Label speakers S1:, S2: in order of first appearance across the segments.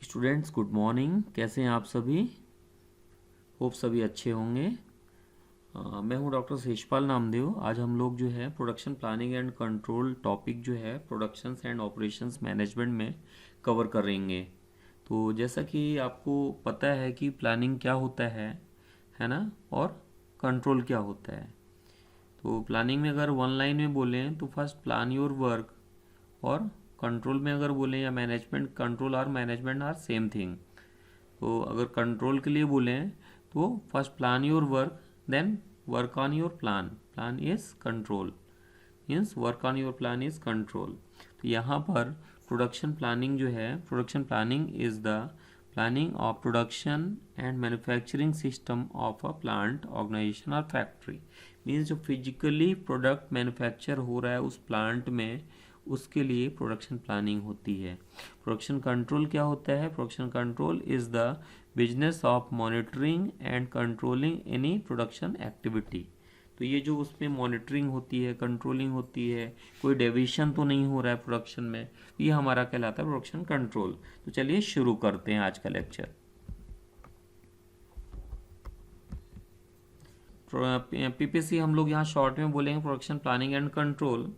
S1: Students good morning. कैसे हैं आप सभी? होप सभी अच्छे होंगे। मैं हूं डॉक्टर शेषपाल नामदेव। आज हम लोग जो है production planning and control topic जो है प्रोडक्शंस एंड ऑपरेशंस मैनेजमेंट में कवर करेंगे। तो जैसा कि आपको पता है कि प्लानिंग क्या होता है ना, और कंट्रोल क्या होता है। तो प्लानिंग में अगर वन लाइन में बोलें तो फर्स्ट प्लान योर वर्क, और कंट्रोल में अगर बोलें या मैनेजमेंट, कंट्रोल और मैनेजमेंट आर सेम थिंग। तो अगर कंट्रोल के लिए बोलें तो first plan your work, then work on your plan, plan is control, means work on your plan is control. तो यहाँ पर प्रोडक्शन प्लानिंग जो है, production planning is the planning of production and manufacturing system of a plant, organization और factory. Means जो physically product manufacture हो रहा है उस प्लांट में, उसके लिए प्रोडक्शन प्लानिंग होती है। प्रोडक्शन कंट्रोल क्या होता है? Production control is the business of monitoring and controlling any production activity. तो ये जो उसमें मॉनिटरिंग होती है, कंट्रोलिंग होती है, कोई डेविएशन तो नहीं हो रहा है प्रोडक्शन में, ये हमारा कहलाता है प्रोडक्शन कंट्रोल। तो चलिए शुरू करते हैं आज का लेक्चर। पीपीसी हम लोग यहाँ शॉर्ट में बोलेंगे प्रोडक्शन प्लानिंग एंड कंट्रोल।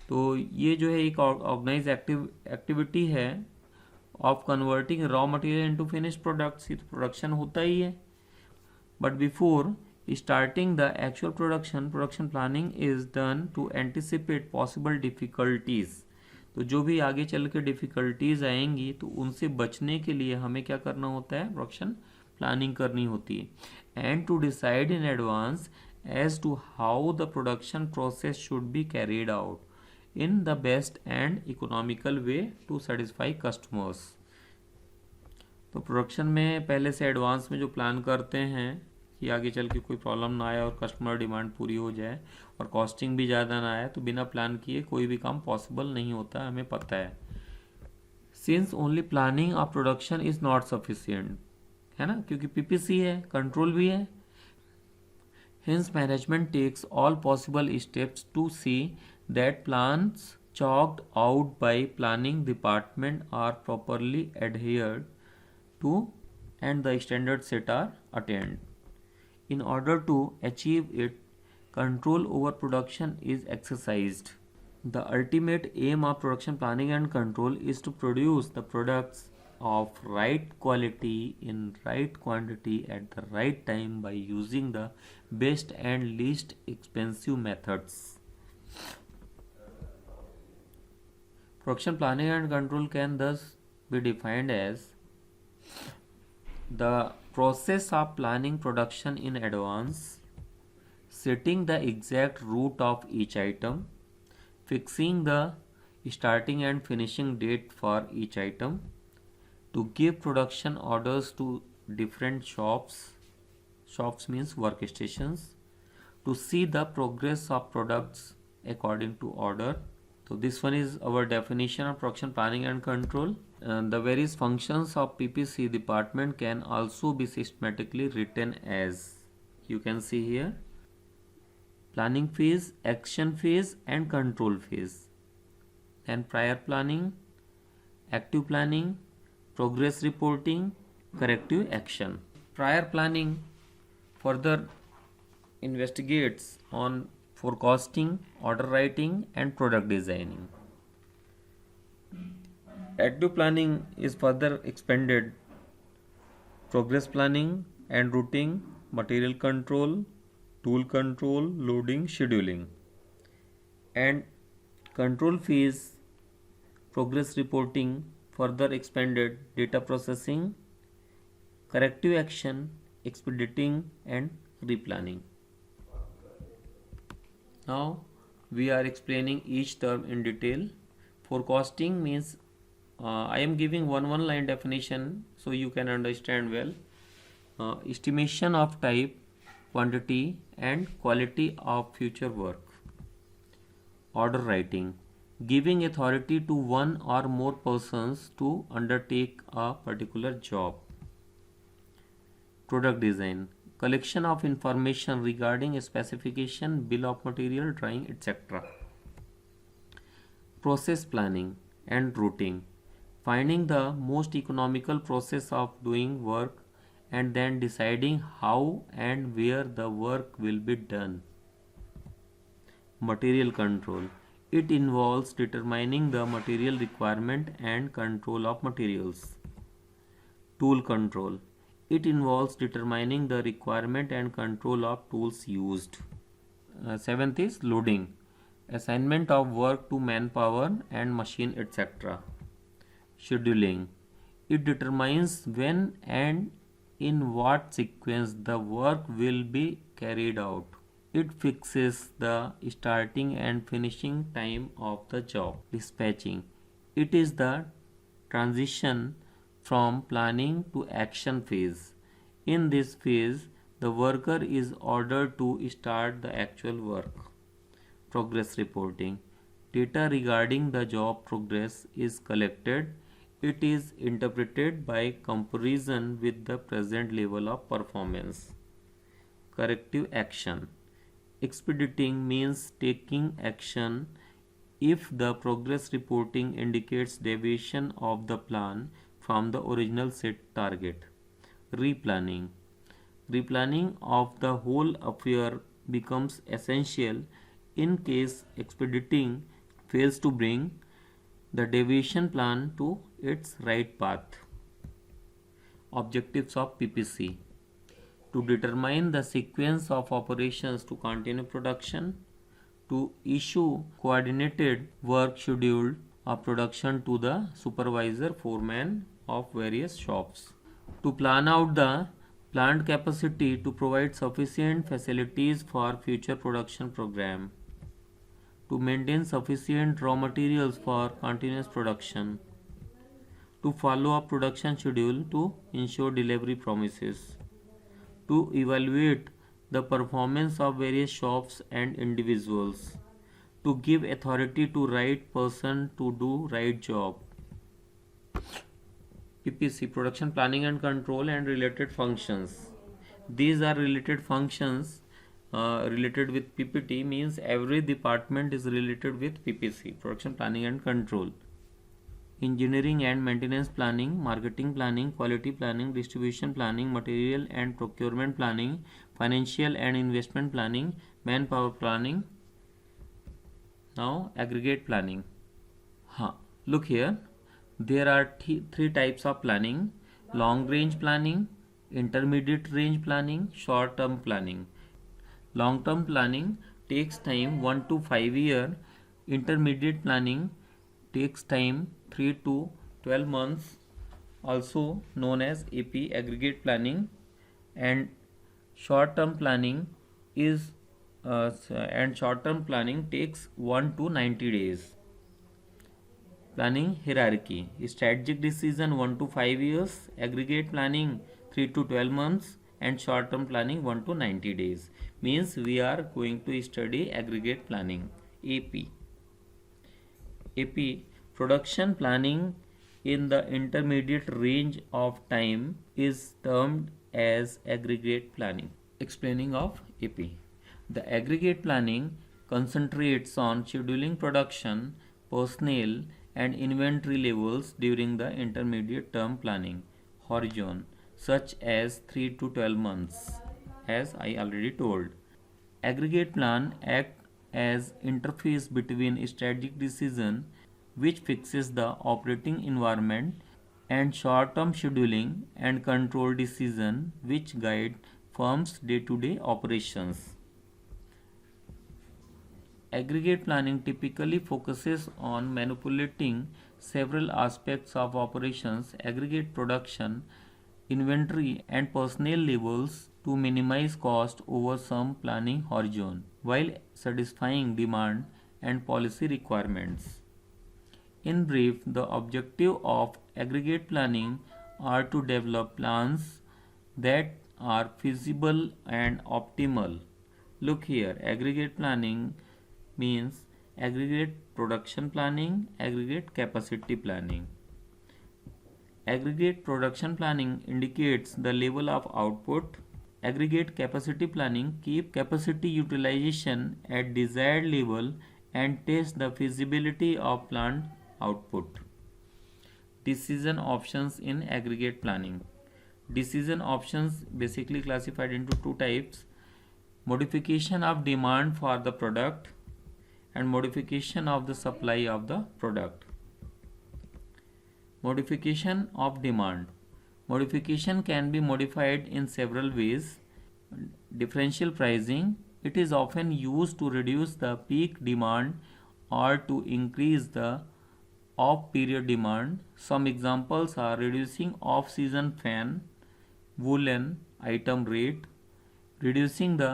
S1: तो ये जो है एक ऑर्गेनाइज एक्टिविटी है of converting raw material into finished products. ये तो प्रोडक्शन होता ही है, but before starting the actual production, production planning is done to anticipate possible difficulties. तो जो भी आगे चल के डिफिकल्टीज आएंगी तो उनसे बचने के लिए हमें क्या करना होता है? प्रोडक्शन प्लानिंग करनी होती है। And to decide in advance as to how the production process should be carried out in the best and economical way to satisfy customers. तो प्रोडक्शन में पहले से एडवांस में जो प्लान करते हैं कि आगे चल के कोई प्रॉब्लम ना आए और कस्टमर डिमांड पूरी हो जाए और कॉस्टिंग भी ज़्यादा ना आए, तो बिना प्लान किए कोई भी काम पॉसिबल नहीं होता, हमें पता है। Since only planning of production is not sufficient, है ना, क्योंकि पीपीसी है, कंट्रोल भी है। Hence, management takes all possible steps to see that plans chalked out by planning department are properly adhered to and the standards set are attained. In order to achieve it, control over production is exercised. The ultimate aim of production planning and control is to produce the products of right quality in right quantity at the right time by using the best and least expensive methods. Production planning and control can thus be defined as the process of planning production in advance, setting the exact route of each item, fixing the starting and finishing date for each item, to give production orders to different shops, shops means workstations, to see the progress of products according to order. So this one is our definition of production planning and control. The various functions of PPC department can also be systematically written as, you can see here, planning phase, action phase and control phase. Then prior planning, active planning, progress reporting, corrective action. Prior planning further investigates on forecasting, order writing and product designing. Active planning is further expanded progress planning and routing, material control, tool control, loading, scheduling. And control phase progress reporting further expanded data processing, corrective action, expediting and replanning. Now we are explaining each term in detail. Forecasting means I am giving one line definition so you can understand well. Estimation of type, quantity and quality of future work. Order writing, giving authority to one or more persons to undertake a particular job. Product design, collection of information regarding specification, bill of material, drawing, etc. Process planning and routing, finding the most economical process of doing work and then deciding how and where the work will be done. Material control. It involves determining the material requirement and control of materials. Tool control. It involves determining the requirement and control of tools used. Seventh is loading. Assignment of work to manpower and machine, etc. Scheduling. It determines when and in what sequence the work will be carried out. It fixes the starting and finishing time of the job. Dispatching. It is the transition from planning to action phase. In this phase, the worker is ordered to start the actual work. Progress reporting. Data regarding the job progress is collected. It is interpreted by comparison with the present level of performance. Corrective action. Expediting means taking action if the progress reporting indicates deviation of the plan from the original set target. Replanning. Replanning of the whole affair becomes essential in case expediting fails to bring the deviation plan to its right path. Objectives of PPC. To determine the sequence of operations to continue production, to issue coordinated work schedule of production to the supervisor foreman of various shops, to plan out the plant capacity to provide sufficient facilities for future production program, to maintain sufficient raw materials for continuous production, to follow up production schedule to ensure delivery promises, to evaluate the performance of various shops and individuals, to give authority to right person to do right job. PPC, production planning and control and related functions. These are related functions related with PPT, means every department is related with PPC, production planning and control. Engineering and maintenance planning, marketing planning, quality planning, distribution planning, material and procurement planning, financial and investment planning, manpower planning. Now aggregate planning. Look here, there are three types of planning: long range planning, intermediate range planning, short term planning. Long term planning takes time 1 to 5 years. Intermediate planning takes time 3 to 12 months, also known as AP, aggregate planning. And short term planning is short term planning takes 1 to 90 days. Planning hierarchy: strategic decision 1 to 5 years, aggregate planning 3 to 12 months, and short term planning 1 to 90 days. Means we are going to study aggregate planning, AP. AP, production planning in the intermediate range of time is termed as aggregate planning. Explaining of AP. The aggregate planning concentrates on scheduling production, personnel and inventory levels during the intermediate term planning horizon, such as 3 to 12 months, as I already told. Aggregate plan act as interface between strategic decision, which fixes the operating environment, and short-term scheduling and control decision, which guide firms' day-to-day operations. Aggregate planning typically focuses on manipulating several aspects of operations, aggregate production, inventory and personnel levels to minimize cost over some planning horizon while satisfying demand and policy requirements. In brief, the objective of aggregate planning are to develop plans that are feasible and optimal. Look here, aggregate planning means aggregate production planning, aggregate capacity planning. Aggregate production planning indicates the level of output. Aggregate capacity planning keep capacity utilization at desired level and test the feasibility of plant output. decision options in aggregate planning. Decision options basically classified into two types: modification of demand for the product and modification of the supply of the product. Modification of demand. Modification can be modified in several ways. Differential pricing. It is often used to reduce the peak demand or to increase the off-period demand. Some examples are reducing off-season fan, woolen item rate, reducing the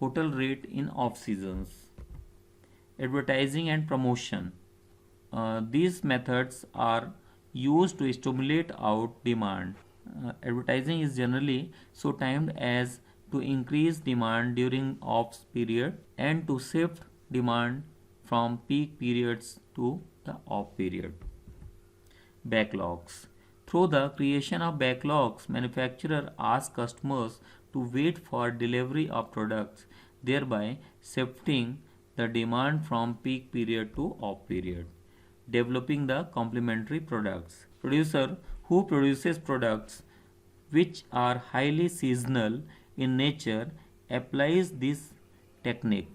S1: hotel rate in off-seasons. Advertising and promotion. These methods are used to stimulate out demand. Advertising is generally so timed as to increase demand during off period and to shift demand from peak periods to the off period. Backlogs. Through the creation of backlogs, manufacturer asks customers to wait for delivery of products, thereby shifting the demand from peak period to off period. Developing the complementary products. Producer who produces products which are highly seasonal in nature applies this technique.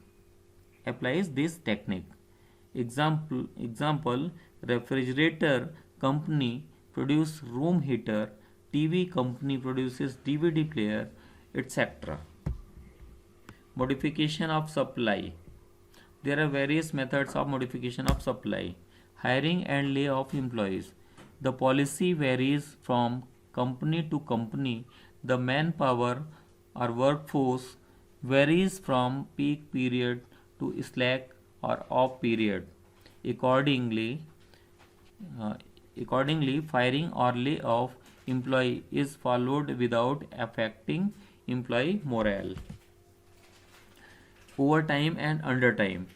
S1: Example, refrigerator company produce room heater, TV company produces DVD player, etc. Modification of supply. There are various methods of modification of supply. Hiring and layoff employees. The policy varies from company to company. The manpower or workforce varies from peak period to slack or off period. Accordingly, firing or layoff employee is followed without affecting employee morale. Overtime and undertime.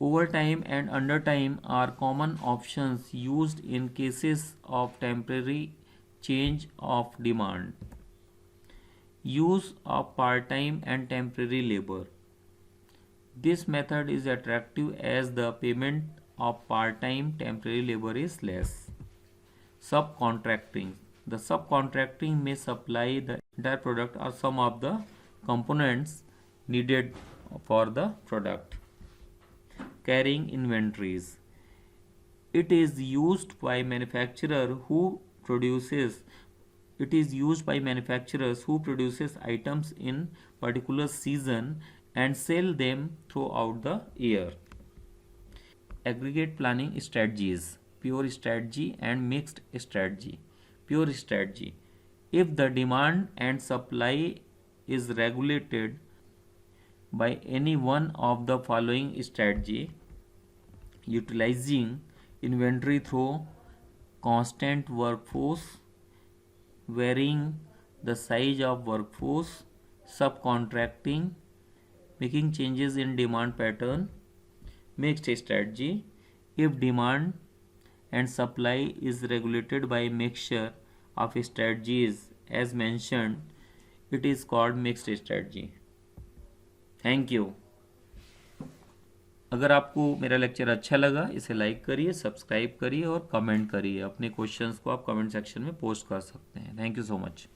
S1: Overtime and undertime are common options used in cases of temporary change of demand. Use of part-time and temporary labor. This method is attractive as the payment of part-time temporary labor is less. Subcontracting. The subcontracting may supply the entire product or some of the components needed for the product. Carrying inventories. It is used by manufacturers who produces items in particular season and sell them throughout the year. Aggregate planning strategies. Pure strategy and mixed strategy. Pure strategy. If the demand and supply is regulated by any one of the following strategy: utilizing inventory through constant workforce, varying the size of workforce, subcontracting, making changes in demand pattern. Mixed strategy. If demand and supply is regulated by mixture of strategies as mentioned, it is called mixed strategy. Thank you. अगर आपको मेरा lecture अच्छा लगा इसे like करिए, subscribe करिए और comment करिए। अपने क्वेश्चंस को आप कमेंट सेक्शन में पोस्ट कर सकते हैं। Thank you so much.